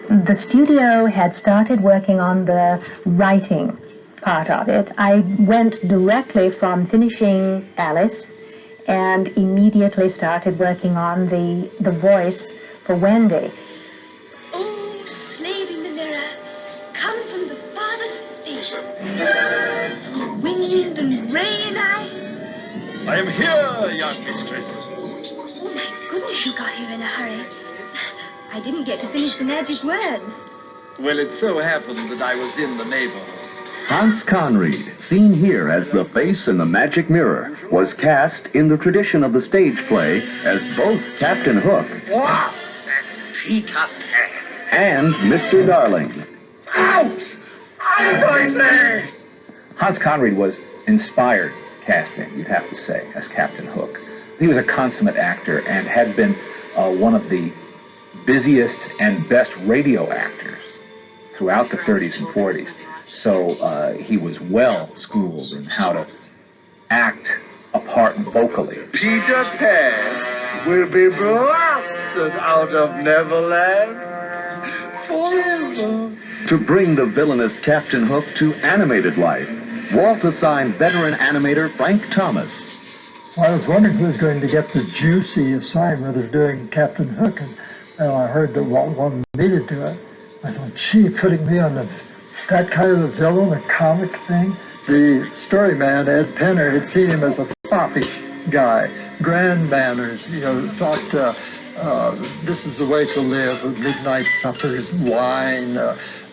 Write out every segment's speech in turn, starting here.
The studio had started working on the writing part of it. I went directly from finishing Alice and immediately started working on the voice for Wendy. Oh, slave in the mirror, come from the farthest space. Wind and rain, I am here, young mistress. Oh, my goodness, you got here in a hurry. I didn't get to finish the magic words. Well, it so happened that I was in the neighborhood. Hans Conried, seen here as the face in the magic mirror, was cast in the tradition of the stage play as both Captain Hook and Peter Pan. and Mr. Darling. Out! Out, I say! Hans Conried was inspired casting, you'd have to say, as Captain Hook. He was a consummate actor and had been one of the busiest and best radio actors throughout the 30s and 40s. So he was well schooled in how to act a part vocally. Peter Pan will be blasted out of Neverland forever. To bring the villainous Captain Hook to animated life, Walt assigned veteran animator Frank Thomas. So I was wondering who was going to get the juicy assignment of doing Captain Hook, and I heard that Walt wanted me to do it. I thought, gee, putting me on that kind of a villain, a comic thing. The story man, Ed Penner, had seen him as a foppish guy, grand manners, thought this is the way to live, midnight suppers, wine,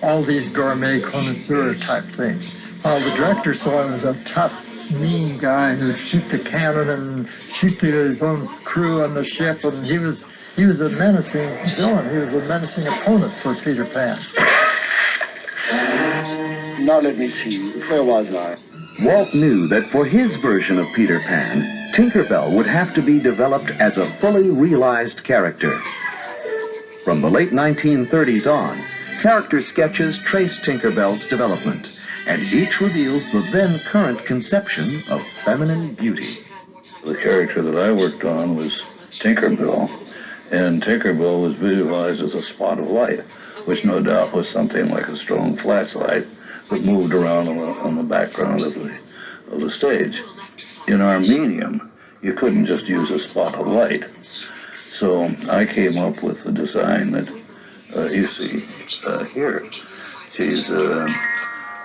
all these gourmet connoisseur type things. While the director saw him as a tough, mean guy who'd shoot the cannon and shoot his own crew on the ship, and he was a menacing villain. He was a menacing opponent for Peter Pan. Now let me see, where was I? Walt knew that for his version of Peter Pan, Tinkerbell would have to be developed as a fully realized character. From the late 1930s on, character sketches trace Tinkerbell's development, and each reveals the then current conception of feminine beauty. The character that I worked on was Tinkerbell, and Tinkerbell was visualized as a spot of light, which no doubt was something like a strong flashlight that moved around on the background of the stage. In our medium, you couldn't just use a spot of light. So I came up with the design that you see here. She's a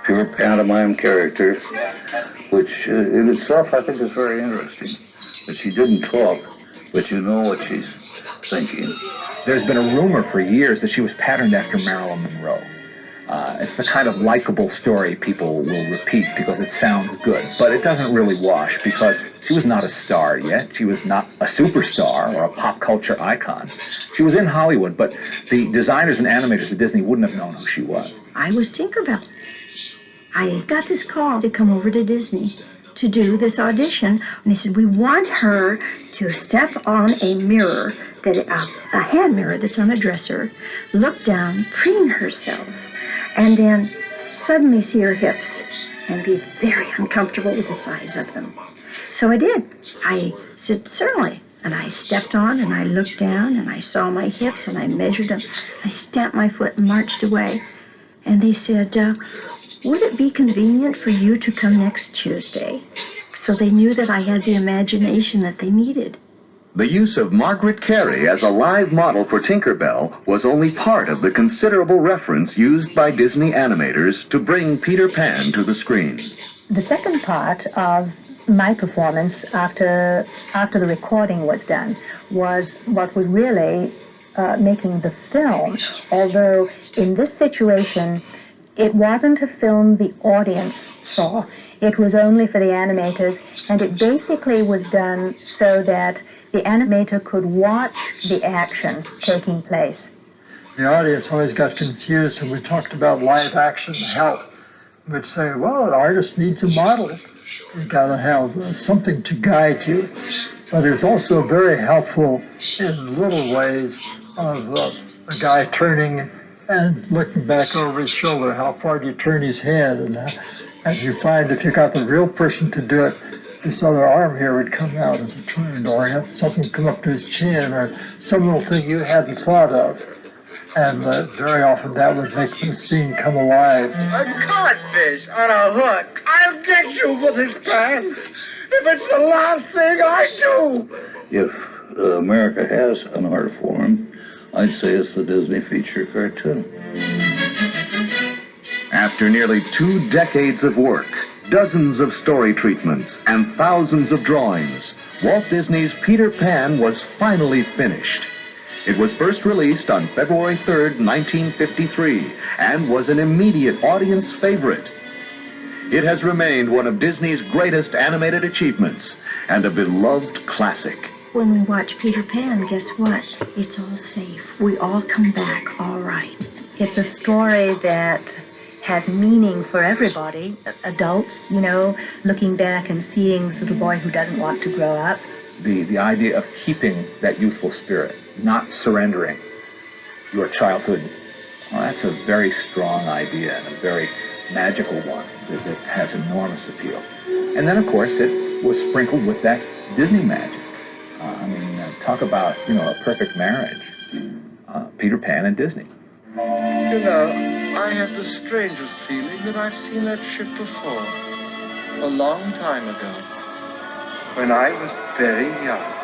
pure pantomime character, which in itself I think is very interesting. But she didn't talk, but you know what she's thinking. There's been a rumor for years that she was patterned after Marilyn Monroe. It's the kind of likable story people will repeat because it sounds good, but it doesn't really wash because she was not a star yet. She was not a superstar or a pop culture icon. She was in Hollywood, but the designers and animators at Disney wouldn't have known who she was. I was Tinkerbell. I got this call to come over to Disney to do this audition, and they said, we want her to step on a mirror, a hand mirror that's on a dresser, look down, preen herself, and then suddenly see her hips and be very uncomfortable with the size of them. So I did. I said, certainly. And I stepped on and I looked down and I saw my hips and I measured them. I stamped my foot and marched away. And they said, would it be convenient for you to come next Tuesday? So they knew that I had the imagination that they needed. The use of Margaret Carey as a live model for Tinkerbell was only part of the considerable reference used by Disney animators to bring Peter Pan to the screen. The second part of my performance after the recording was done was what was really making the film, although in this situation it wasn't a film the audience saw. It was only for the animators, and it basically was done so that the animator could watch the action taking place. The audience always got confused when we talked about live action help. We'd say, well, an artist needs a model. You gotta have something to guide you. But it's also very helpful in little ways of a guy turning and looking back over his shoulder. How far do you turn his head? And you find if you got the real person to do it, this other arm here would come out as a turn, or have something come up to his chin, or some little thing you hadn't thought of. and very often that would make the scene come alive. A codfish on a hook. I'll get you for this, Pan. If it's the last thing I do. If America has an art form, I'd say it's the Disney feature cartoon. After nearly 2 decades of work, dozens of story treatments, and thousands of drawings, Walt Disney's Peter Pan was finally finished. It was first released on February 3rd, 1953, and was an immediate audience favorite. It has remained one of Disney's greatest animated achievements and a beloved classic. When we watch Peter Pan, guess what? It's all safe. We all come back all right. It's a story that has meaning for everybody. Adults, you know, looking back and seeing this little boy who doesn't want to grow up. The idea of keeping that youthful spirit, not surrendering your childhood, well, that's a very strong idea and a very magical one that has enormous appeal. And then, of course, it was sprinkled with that Disney magic. Talk about, a perfect marriage. Peter Pan and Disney. You know, I have the strangest feeling that I've seen that ship before. A long time ago. When I was very young.